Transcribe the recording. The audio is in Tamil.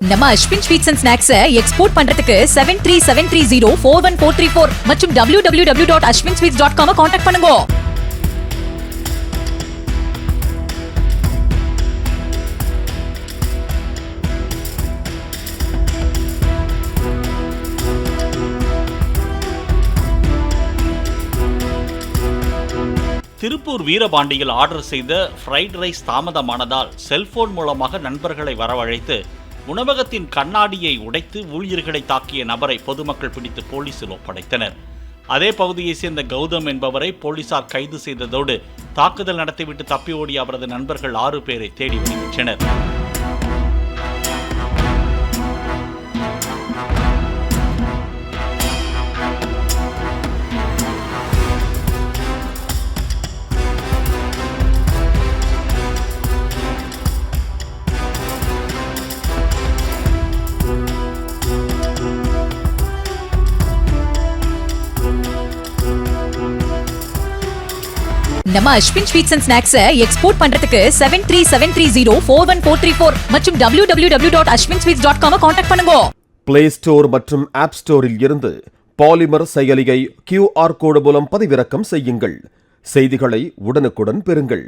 நம்ம Ashwin sweets and snacks export பண்றதுக்கு 7373041434 மற்றும் www.ashwinsweets.com கான்டாக்ட் பண்ணுங்க. திருப்பூர் வீரபாண்டியில் ஆர்டர் செய்த ஃப்ரைட் ரைஸ் தாமதமானதால் செல்போன் மூலமாக நண்பர்களை வரவழைத்து உணவகத்தின் கண்ணாடியை உடைத்து ஊழியர்களை தாக்கிய நபரை பொதுமக்கள் பிடித்து போலீசில் ஒப்படைத்தனர். அதே பகுதியைச் சேர்ந்த கௌதம் என்பவரை போலீசார் கைது செய்ததோடு தாக்குதல் நடத்திவிட்டு தப்பி ஓடிய அவரது நண்பர்கள் 6 பேரை தேடி வருகின்றனர். நம்ம Ashwin sweets and snacks export பண்றதுக்கு 7373041434 மற்றும் www.ashwinsweets.com கான்டாக்ட் பண்ணுங்க. பிளே ஸ்டோர் மற்றும் ஆப் ஸ்டோரில் இருந்து பாலிமர் செயலியை QR கோடு மூலம் பதிவிறக்கம் செய்யுங்கள். செய்திகளை உடனுக்குடன் பெறுங்கள்.